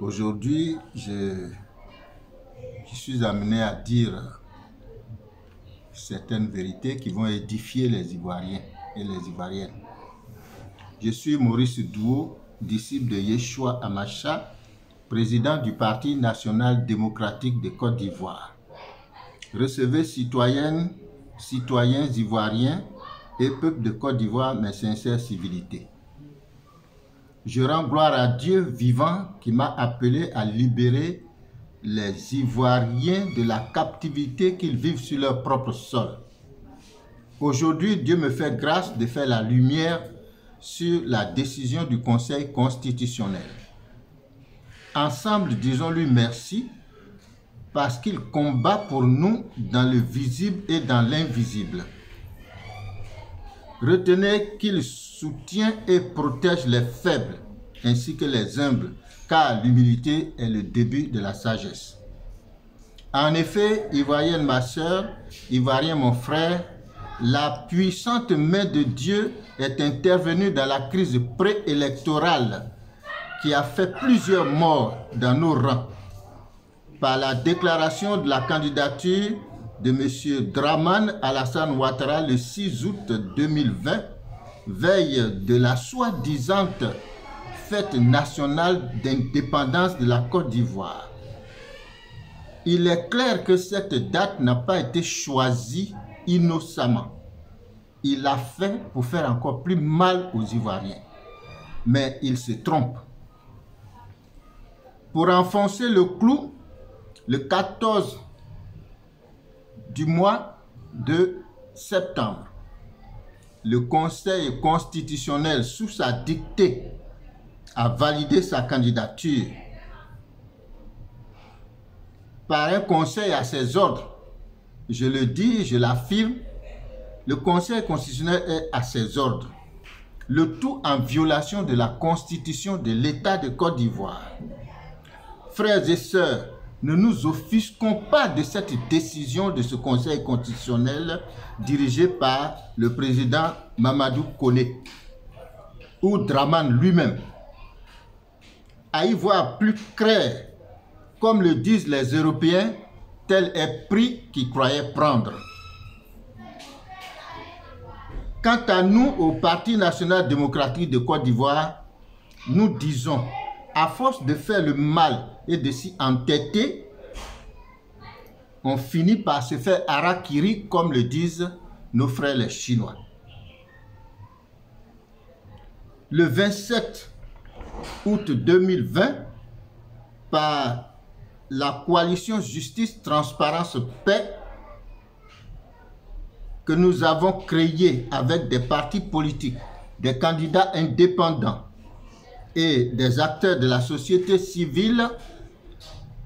Aujourd'hui, je suis amené à dire certaines vérités qui vont édifier les Ivoiriens et les Ivoiriennes. Je suis Maurice Douo, disciple de Yeshua Amacha, président du Parti national démocratique de Côte d'Ivoire. Recevez citoyennes, citoyens ivoiriens et peuple de Côte d'Ivoire mes sincères civilités. Je rends gloire à Dieu vivant qui m'a appelé à libérer les Ivoiriens de la captivité qu'ils vivent sur leur propre sol. Aujourd'hui, Dieu me fait grâce de faire la lumière sur la décision du Conseil constitutionnel. Ensemble, disons-lui merci parce qu'il combat pour nous dans le visible et dans l'invisible. Retenez qu'il soutient et protège les faibles ainsi que les humbles, car l'humilité est le début de la sagesse. En effet, Ivoirienne ma sœur, Ivoirien mon frère, la puissante main de Dieu est intervenue dans la crise préélectorale qui a fait plusieurs morts dans nos rangs par la déclaration de la candidature de M. Dramane Alassane Ouattara le 6 août 2020, veille de la soi-disant fête nationale d'indépendance de la Côte d'Ivoire. Il est clair que cette date n'a pas été choisie innocemment. Il l'a fait pour faire encore plus mal aux Ivoiriens. Mais il se trompe. Pour enfoncer le clou, le 14 du mois de septembre, le Conseil constitutionnel, sous sa dictée, a validé sa candidature par un conseil à ses ordres. Je le dis, je l'affirme, le Conseil constitutionnel est à ses ordres. Le tout en violation de la Constitution de l'État de Côte d'Ivoire. Frères et sœurs, ne nous offusquons pas de cette décision de ce Conseil constitutionnel dirigé par le président Mamadou Koné ou Dramane lui-même. À y voir plus clair, comme le disent les Européens, tel est pris qu'ils croyaient prendre. Quant à nous, au Parti national démocratique de Côte d'Ivoire, nous disons, à force de faire le mal et de s'y entêter, on finit par se faire harakiri, comme le disent nos frères les Chinois. Le 27 août 2020, par la coalition Justice, Transparence, Paix, que nous avons créée avec des partis politiques, des candidats indépendants et des acteurs de la société civile,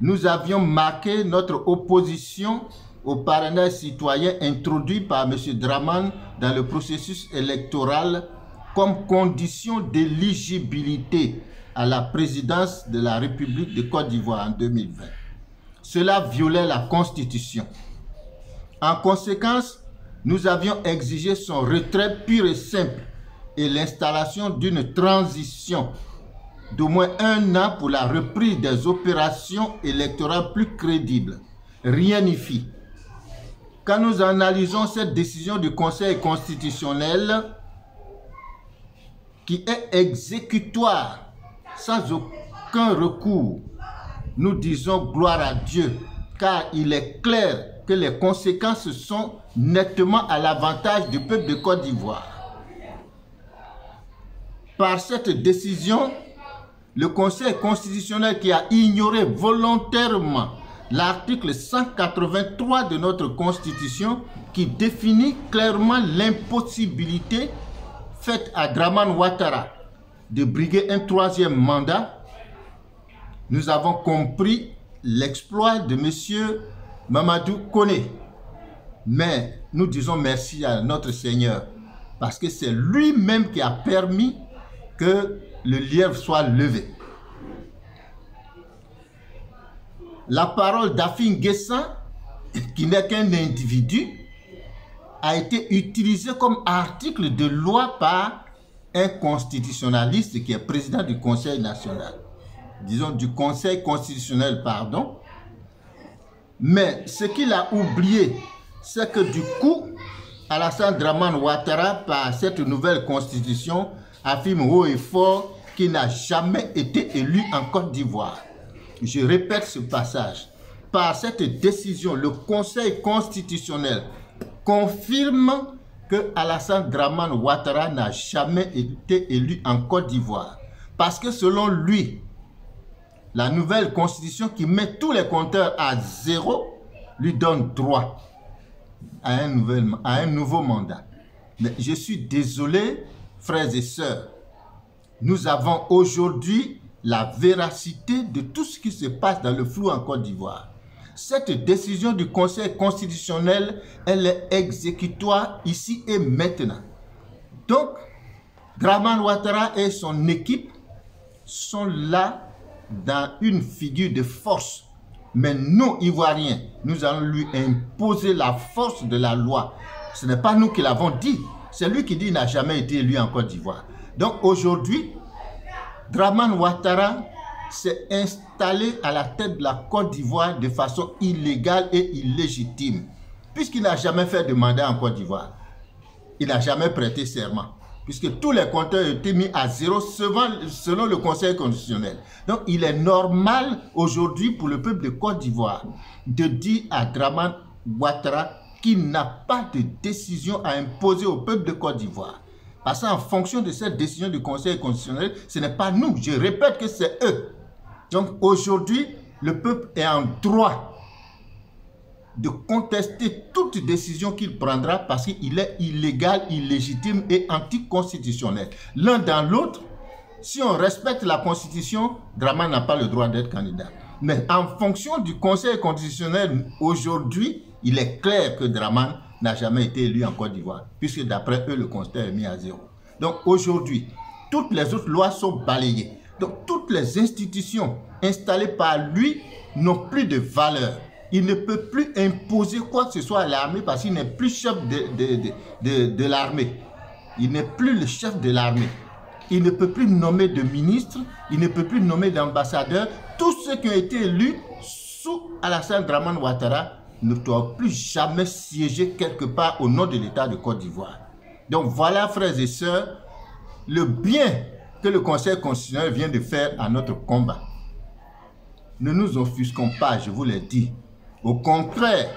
nous avions marqué notre opposition au parrainage citoyen introduit par M. Dramane dans le processus électoral comme condition d'éligibilité à la présidence de la République de Côte d'Ivoire en 2020. Cela violait la Constitution. En conséquence, nous avions exigé son retrait pur et simple et l'installation d'une transition d'au moins 1 an pour la reprise des opérations électorales plus crédibles. Rien n'y fit. Quand nous analysons cette décision du Conseil constitutionnel qui est exécutoire sans aucun recours, nous disons gloire à Dieu, car il est clair que les conséquences sont nettement à l'avantage du peuple de Côte d'Ivoire. Par cette décision, le Conseil constitutionnel qui a ignoré volontairement l'article 183 de notre Constitution qui définit clairement l'impossibilité faite à Dramane Ouattara de briguer un 3e mandat, nous avons compris l'exploit de M. Mamadou Koné. Mais nous disons merci à notre Seigneur parce que c'est lui-même qui a permis que le lièvre soit levé. La parole d'Afin Guessan, qui n'est qu'un individu, a été utilisée comme article de loi par un constitutionnaliste qui est président du Conseil national. disons, du Conseil constitutionnel, pardon. Mais ce qu'il a oublié, c'est que du coup, Alassane Dramane Ouattara, par cette nouvelle constitution, affirme haut et fort qu'il n'a jamais été élu en Côte d'Ivoire. Je répète ce passage. Par cette décision, le Conseil constitutionnel confirme que Alassane Dramane Ouattara n'a jamais été élu en Côte d'Ivoire. Parce que selon lui, la nouvelle constitution qui met tous les compteurs à zéro lui donne droit à un nouveau mandat. Mais je suis désolé, frères et sœurs, nous avons aujourd'hui la véracité de tout ce qui se passe dans le flou en Côte d'Ivoire. Cette décision du Conseil constitutionnel, elle est exécutoire ici et maintenant. Donc, Dramane Ouattara et son équipe sont là dans une figure de force. Mais nous, Ivoiriens, nous allons lui imposer la force de la loi. Ce n'est pas nous qui l'avons dit. C'est lui qui dit qu'il n'a jamais été élu en Côte d'Ivoire. Donc aujourd'hui, Dramane Ouattara s'est installé à la tête de la Côte d'Ivoire de façon illégale et illégitime. Puisqu'il n'a jamais fait de mandat en Côte d'Ivoire. Il n'a jamais prêté serment. Puisque tous les compteurs ont été mis à zéro selon le Conseil constitutionnel. Donc, il est normal aujourd'hui pour le peuple de Côte d'Ivoire de dire à Dramane Ouattara qu'il n'a pas de décision à imposer au peuple de Côte d'Ivoire. Parce qu'en fonction de cette décision du Conseil constitutionnel, ce n'est pas nous. Je répète que c'est eux. Donc, aujourd'hui, le peuple est en droit de contester toute décision qu'il prendra parce qu'il est illégal, illégitime et anticonstitutionnel. L'un dans l'autre, si on respecte la Constitution, Dramane n'a pas le droit d'être candidat. Mais en fonction du Conseil constitutionnel, aujourd'hui, il est clair que Dramane n'a jamais été élu en Côte d'Ivoire, puisque d'après eux, le constat est mis à zéro. Donc aujourd'hui, toutes les autres lois sont balayées. Donc toutes les institutions installées par lui n'ont plus de valeur. Il ne peut plus imposer quoi que ce soit à l'armée parce qu'il n'est plus chef de l'armée. Il n'est plus le chef de l'armée. Il ne peut plus nommer de ministre, il ne peut plus nommer d'ambassadeur. Tous ceux qui ont été élus sous Alassane Dramane Ouattara ne doivent plus jamais siéger quelque part au nom de l'État de Côte d'Ivoire. Donc voilà, frères et sœurs, le bien que le Conseil constitutionnel vient de faire à notre combat. Ne nous offusquons pas, je vous l'ai dit. Au contraire,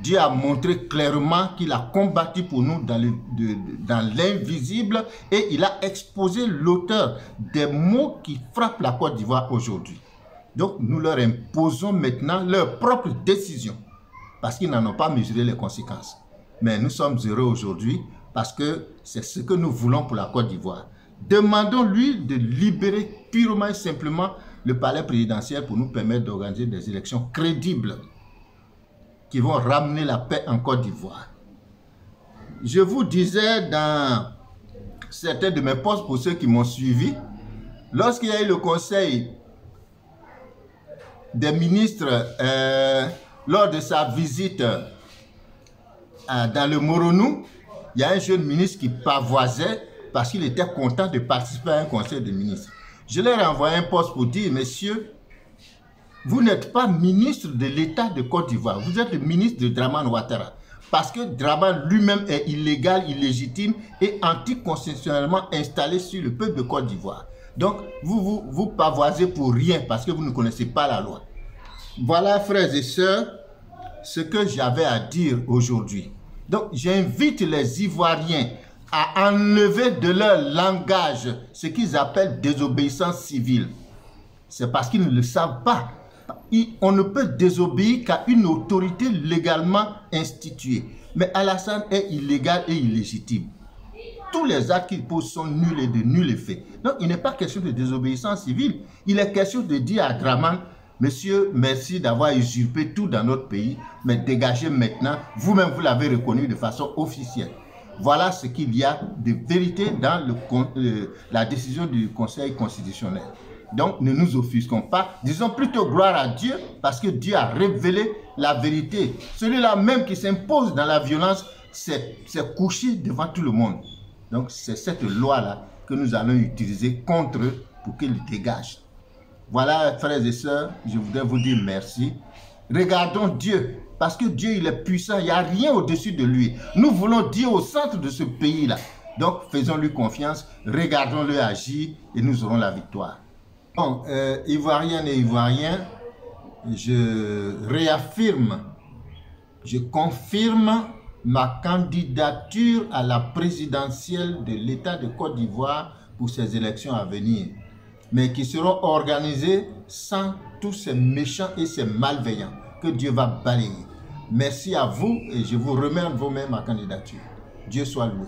Dieu a montré clairement qu'il a combattu pour nous dans l'invisible et il a exposé l'auteur des maux qui frappent la Côte d'Ivoire aujourd'hui. Donc nous leur imposons maintenant leur propre décision parce qu'ils n'en ont pas mesuré les conséquences. Mais nous sommes heureux aujourd'hui parce que c'est ce que nous voulons pour la Côte d'Ivoire. Demandons-lui de libérer purement et simplement le palais présidentiel pour nous permettre d'organiser des élections crédibles qui vont ramener la paix en Côte d'Ivoire. Je vous disais dans certains de mes posts pour ceux qui m'ont suivi, lorsqu'il y a eu le conseil des ministres lors de sa visite dans le Moronou, il y a un jeune ministre qui pavoisait parce qu'il était content de participer à un conseil de ministres. Je leur ai envoyé un post pour dire, messieurs, vous n'êtes pas ministre de l'État de Côte d'Ivoire, vous êtes le ministre de Dramane Ouattara. Parce que Dramane lui-même est illégal, illégitime et anticonstitutionnellement installé sur le peuple de Côte d'Ivoire. Donc, vous pavoisez pour rien parce que vous ne connaissez pas la loi. Voilà, frères et sœurs, ce que j'avais à dire aujourd'hui. Donc, j'invite les Ivoiriens à enlever de leur langage ce qu'ils appellent désobéissance civile. C'est parce qu'ils ne le savent pas. On ne peut désobéir qu'à une autorité légalement instituée. Mais Alassane est illégal et illégitime. Tous les actes qu'il pose sont nuls et de nul effet. Donc, il n'est pas question de désobéissance civile. Il est question de dire à Dramane, monsieur, merci d'avoir usurpé tout dans notre pays, mais dégagez maintenant. Vous-même, vous l'avez reconnu de façon officielle. Voilà ce qu'il y a de vérité dans la décision du Conseil constitutionnel. Donc, ne nous offusquons pas. Disons plutôt gloire à Dieu parce que Dieu a révélé la vérité. Celui-là même qui s'impose dans la violence, c'est couché devant tout le monde. Donc, c'est cette loi-là que nous allons utiliser contre eux pour qu'ils dégagent. Voilà, frères et sœurs, je voudrais vous dire merci. Regardons Dieu, parce que Dieu, il est puissant, il n'y a rien au-dessus de lui. Nous voulons Dieu au centre de ce pays-là. Donc, faisons-lui confiance, regardons-le agir et nous aurons la victoire. Bon, Ivoiriennes et Ivoiriens, je réaffirme, je confirme ma candidature à la présidentielle de l'État de Côte d'Ivoire pour ces élections à venir, mais qui seront organisées sans tous ces méchants et ces malveillants que Dieu va balayer. Merci à vous et je vous remets vous-même ma candidature. Dieu soit loué.